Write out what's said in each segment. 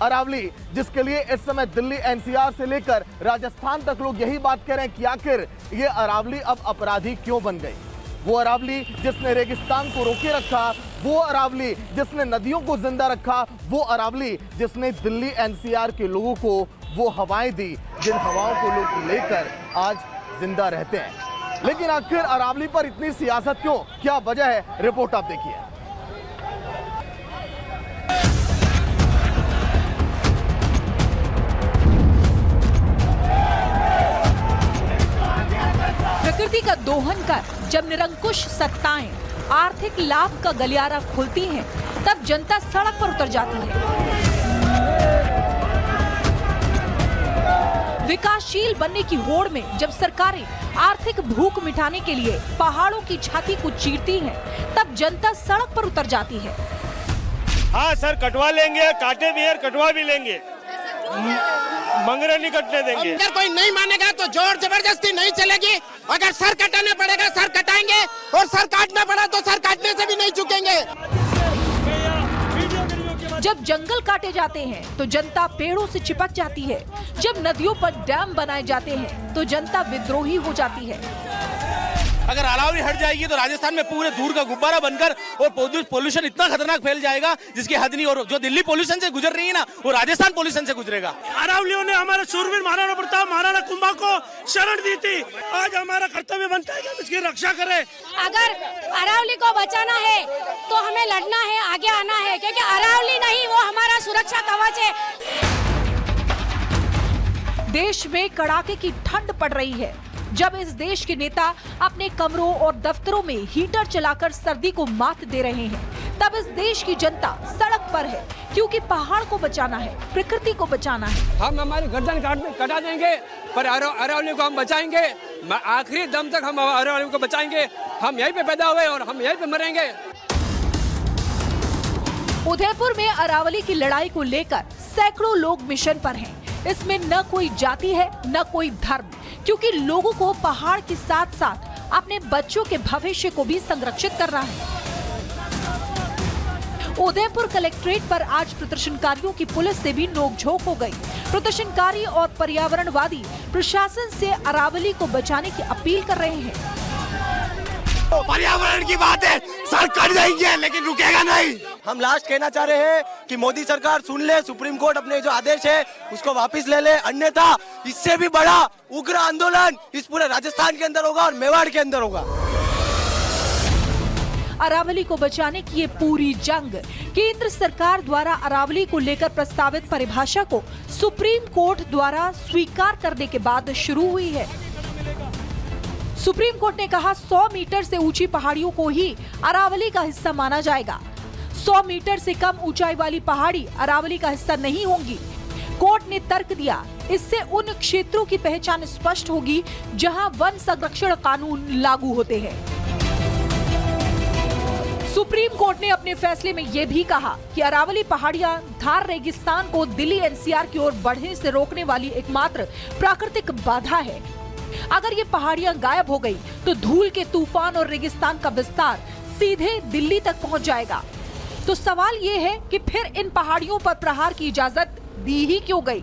अरावली, जिसके लिए इस समय दिल्ली एनसीआर से लेकर राजस्थान तक लोग यही बात कह रहे हैं कि आखिर ये अरावली अब अपराधी क्यों बन गई। वो अरावली जिसने रेगिस्तान को रोके रखा, वो अरावली जिसने नदियों को जिंदा रखा, वो अरावली जिसने दिल्ली एनसीआर के लोगों को वो हवाएं दी जिन हवाओं को लोग लेकर आज जिंदा रहते हैं। लेकिन आखिर अरावली पर इतनी सियासत क्यों, क्या वजह है, रिपोर्ट आप देखिए। प्रकृति का दोहन कर जब निरंकुश सत्ताएं आर्थिक लाभ का गलियारा खोलती हैं, तब जनता सड़क पर उतर जाती है। विकासशील बनने की होड़ में जब सरकारें आर्थिक भूख मिटाने के लिए पहाड़ों की छाती को चीरती हैं, तब जनता सड़क पर उतर जाती है। हाँ सर, कटवा लेंगे, काटे भी है, कटवा भी लेंगे, मंगरे नहीं कटने देंगे। अगर कोई नहीं मानेगा तो जोर जबरदस्ती नहीं चलेगी। अगर सर कटाना पड़ेगा सर कटाएंगे, और सर काटना पड़ा तो सर काटने से भी नहीं चूकेंगे। जब जंगल काटे जाते हैं तो जनता पेड़ों से चिपक जाती है। जब नदियों पर डैम बनाए जाते हैं तो जनता विद्रोही हो जाती है। अगर अरावली हट जाएगी तो राजस्थान में पूरे धूल का गुब्बारा बनकर और पोल्यूशन इतना खतरनाक फैल जाएगा जिसकी हद नहीं। और जो दिल्ली पोल्यूशन से गुजर रही है ना, वो राजस्थान पोल्यूशन से गुजरेगा। अरावलियों ने हमारे शूरवीर महाराणा प्रताप, महाराणा कुंभा को शरण दी थी। आज हमारा कर्तव्य बनता है कि हम इसकी रक्षा करें। अगर अरावली को बचाना है तो हमें लड़ना है, आगे आना है, क्योंकि अरावली नहीं, वो हमारा सुरक्षा कवच है। देश में कड़ाके की ठंड पड़ रही है। जब इस देश के नेता अपने कमरों और दफ्तरों में हीटर चलाकर सर्दी को मात दे रहे हैं, तब इस देश की जनता सड़क पर है, क्योंकि पहाड़ को बचाना है, प्रकृति को बचाना है। हम हमारी गर्दन कटा देंगे पर अरावली को हम बचाएंगे। आखिरी दम तक हम अरावली को बचाएंगे। हम यहीं पे पैदा हुए और हम यहीं पे मरेंगे। उदयपुर में अरावली की लड़ाई को लेकर सैकड़ों लोग मिशन पर हैं। इसमें न कोई जाति है, न कोई धर्म, क्योंकि लोगों को पहाड़ के साथ साथ अपने बच्चों के भविष्य को भी संरक्षित करना है। उदयपुर कलेक्ट्रेट पर आज प्रदर्शनकारियों की पुलिस से भी नोकझोंक हो गई। प्रदर्शनकारी और पर्यावरणवादी प्रशासन से अरावली को बचाने की अपील कर रहे हैं। पर्यावरण की बात है, सर कट जाएंगे लेकिन रुकेगा नहीं। हम लास्ट कहना चाह रहे हैं कि मोदी सरकार सुन ले, सुप्रीम कोर्ट अपने जो आदेश है उसको वापस ले ले, अन्यथा इससे भी बड़ा उग्र आंदोलन इस पूरे राजस्थान के अंदर होगा और मेवाड़ के अंदर होगा। अरावली को बचाने की ये पूरी जंग केंद्र सरकार द्वारा अरावली को लेकर प्रस्तावित परिभाषा को सुप्रीम कोर्ट द्वारा स्वीकार करने के बाद शुरू हुई है। सुप्रीम कोर्ट ने कहा 100 मीटर से ऊंची पहाड़ियों को ही अरावली का हिस्सा माना जाएगा। 100 मीटर से कम ऊंचाई वाली पहाड़ी अरावली का हिस्सा नहीं होंगी। कोर्ट ने तर्क दिया, इससे उन क्षेत्रों की पहचान स्पष्ट होगी जहां वन संरक्षण कानून लागू होते हैं। सुप्रीम कोर्ट ने अपने फैसले में यह भी कहा कि अरावली पहाड़ियां थार रेगिस्तान को दिल्ली एनसीआर की ओर बढ़ने से रोकने वाली एकमात्र प्राकृतिक बाधा है। अगर ये पहाड़ियां गायब हो गई तो धूल के तूफान और रेगिस्तान का विस्तार सीधे दिल्ली तक पहुंच जाएगा। तो सवाल ये है कि फिर इन पहाड़ियों पर प्रहार की इजाजत दी ही क्यों गई?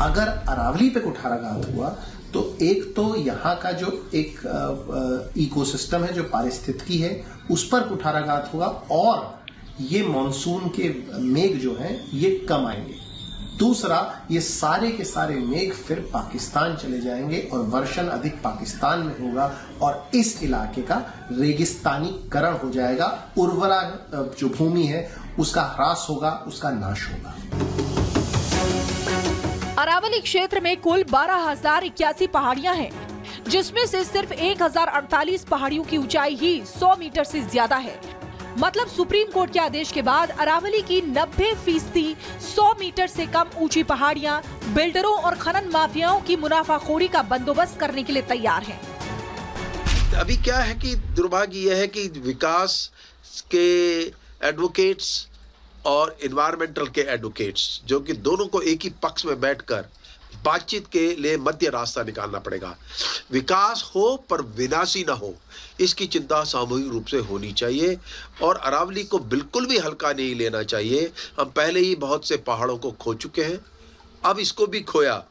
अगर अरावली पे कुठाराघात हुआ तो एक तो यहाँ का जो एक इकोसिस्टम है, जो पारिस्थितिकी है, उस पर कुठाराघात होगा और ये मॉनसून के मेघ जो हैं ये कम आएंगे। दूसरा, ये सारे के सारे मेघ फिर पाकिस्तान चले जाएंगे और वर्षण अधिक पाकिस्तान में होगा और इस इलाके का रेगिस्तानीकरण हो जाएगा। उर्वरा जो भूमि है उसका ह्रास होगा, उसका नाश होगा। अरावली क्षेत्र में कुल 12,081 पहाड़ियां हैं, जिसमें से सिर्फ 1,048 पहाड़ियों की ऊंचाई ही 100 मीटर से ज्यादा है। मतलब सुप्रीम कोर्ट के आदेश के बाद अरावली की 90% 100 मीटर से कम ऊंची पहाड़ियां बिल्डरों और खनन माफियाओं की मुनाफाखोरी का बंदोबस्त करने के लिए तैयार हैं। अभी क्या है कि दुर्भाग्य यह है कि विकास के एडवोकेट्स और एनवायरमेंटल के एडवोकेट्स, जो कि दोनों को एक ही पक्ष में बैठकर बातचीत के लिए मध्य रास्ता निकालना पड़ेगा। विकास हो पर विनाशी ना हो, इसकी चिंता सामूहिक रूप से होनी चाहिए और अरावली को बिल्कुल भी हल्का नहीं लेना चाहिए। हम पहले ही बहुत से पहाड़ों को खो चुके हैं, अब इसको भी खोया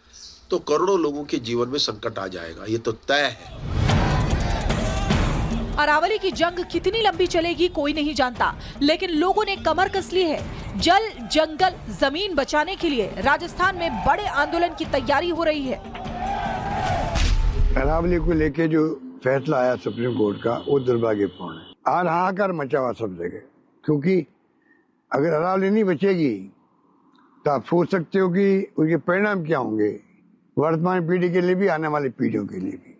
तो करोड़ों लोगों के जीवन में संकट आ जाएगा, ये तो तय है। अरावली की जंग कितनी लंबी चलेगी कोई नहीं जानता, लेकिन लोगों ने कमर कस ली है। जल, जंगल, जमीन बचाने के लिए राजस्थान में बड़े आंदोलन की तैयारी हो रही है। अरावली को लेके जो फैसला आया सुप्रीम कोर्ट का, वो दुर्भाग्यपूर्ण है। और हाहाकार मचा हुआ सब जगह, क्योंकि अगर अरावली नहीं बचेगी तो आप सोच सकते हो कि उसके परिणाम क्या होंगे वर्तमान पीढ़ी के लिए भी, आने वाली पीढ़ियों के लिए भी।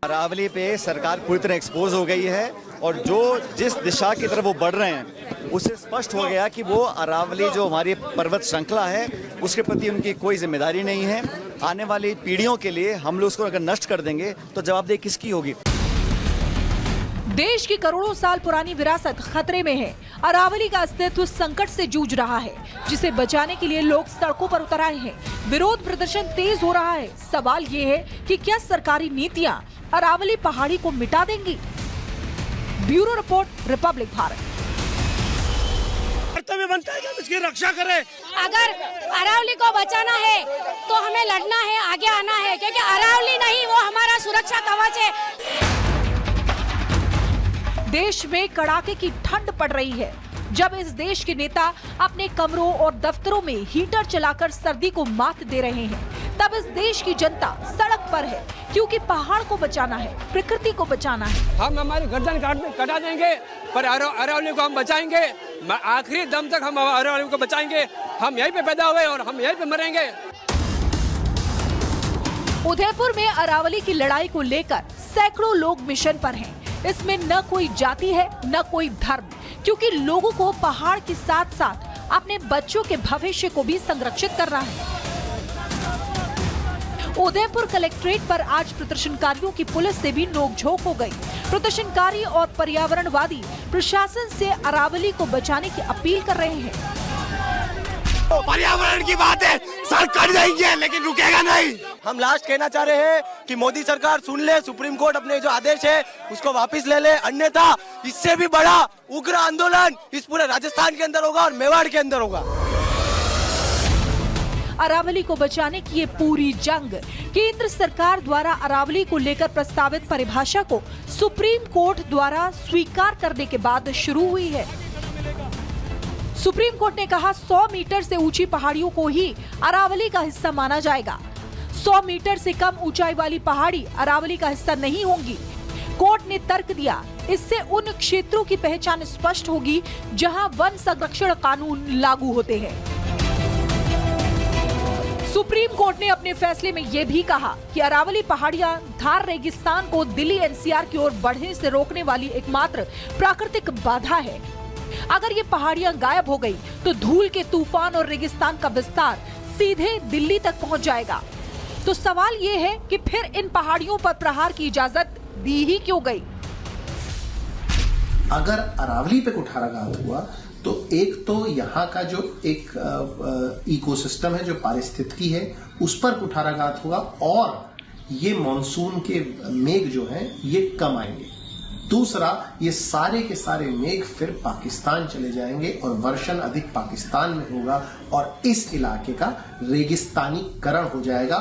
अरावली पे सरकार पूरी तरह एक्सपोज हो गई है और जो जिस दिशा की तरफ वो बढ़ रहे हैं उससे स्पष्ट हो गया कि वो अरावली जो हमारी पर्वत श्रृंखला है उसके प्रति उनकी कोई जिम्मेदारी नहीं है। आने वाली पीढ़ियों के लिए हम लोग उसको अगर नष्ट कर देंगे तो जवाबदेही किसकी होगी? देश की करोड़ों साल पुरानी विरासत खतरे में है। अरावली का अस्तित्व संकट से जूझ रहा है, जिसे बचाने के लिए लोग सड़कों पर उतर आए हैं। विरोध प्रदर्शन तेज हो रहा है। सवाल ये है कि क्या सरकारी नीतियां अरावली पहाड़ी को मिटा देंगी? Bureau report, Republic Bharat. कर्तव्य बनता है कि हम इसकी रक्षा करें। अगर अरावली को बचाना है तो हमें लड़ना है, आगे आना है, क्योंकि अरावली नहीं वो हमारा सुरक्षा कवच है। देश में कड़ाके की ठंड पड़ रही है। जब इस देश के नेता अपने कमरों और दफ्तरों में हीटर चलाकर सर्दी को मात दे रहे हैं, तब इस देश की जनता सड़क पर है, क्योंकि पहाड़ को बचाना है, प्रकृति को बचाना है। हम हमारी गर्दन कटा देंगे पर अरावली को हम बचाएंगे। आखिरी दम तक हम अरावली को बचाएंगे। हम यहीं पे पैदा हुए और हम यहीं पे मरेंगे। उदयपुर में अरावली की लड़ाई को लेकर सैकड़ों लोग मिशन पर हैं। इसमें न कोई जाति है न कोई धर्म, क्योंकि लोगों को पहाड़ के साथ साथ अपने बच्चों के भविष्य को भी संरक्षित करना है। उदयपुर कलेक्ट्रेट पर आज प्रदर्शनकारियों की पुलिस से भी नोकझोंक हो गई। प्रदर्शनकारी और पर्यावरणवादी प्रशासन से अरावली को बचाने की अपील कर रहे हैं। पर्यावरण की बात है, सर कट जाएंगे लेकिन रुकेगा नहीं। हम लास्ट कहना चाह रहे हैं कि मोदी सरकार सुन ले, सुप्रीम कोर्ट अपने जो आदेश है उसको वापस ले ले, अन्यथा इससे भी बड़ा उग्र आंदोलन इस पूरे राजस्थान के अंदर होगा और मेवाड़ के अंदर होगा। अरावली को बचाने की ये पूरी जंग केंद्र सरकार द्वारा अरावली को लेकर प्रस्तावित परिभाषा को सुप्रीम कोर्ट द्वारा स्वीकार करने के बाद शुरू हुई है। सुप्रीम कोर्ट ने कहा 100 मीटर से ऊंची पहाड़ियों को ही अरावली का हिस्सा माना जाएगा। 100 मीटर से कम ऊंचाई वाली पहाड़ी अरावली का हिस्सा नहीं होंगी। कोर्ट ने तर्क दिया, इससे उन क्षेत्रों की पहचान स्पष्ट होगी जहां वन संरक्षण कानून लागू होते हैं। सुप्रीम कोर्ट ने अपने फैसले में यह भी कहा कि अरावली पहाड़ियां थार रेगिस्तान को दिल्ली एनसीआर की ओर बढ़ने से रोकने वाली एकमात्र प्राकृतिक बाधा है। अगर ये पहाड़ियां गायब हो गई तो धूल के तूफान और रेगिस्तान का विस्तार सीधे दिल्ली तक पहुंच जाएगा। तो सवाल ये है कि फिर इन पहाड़ियों पर प्रहार की इजाजत दी ही क्यों गई? अगर अरावली पे कुठाराघात हुआ तो एक तो यहाँ का जो एक इकोसिस्टम है, जो पारिस्थितिकी है, उस पर कुठाराघात होगा और ये मॉनसून के मेघ जो हैं ये कम आएंगे। दूसरा, ये सारे के सारे मेघ फिर पाकिस्तान चले जाएंगे और वर्षण अधिक पाकिस्तान में होगा और इस इलाके का रेगिस्तानीकरण हो जाएगा।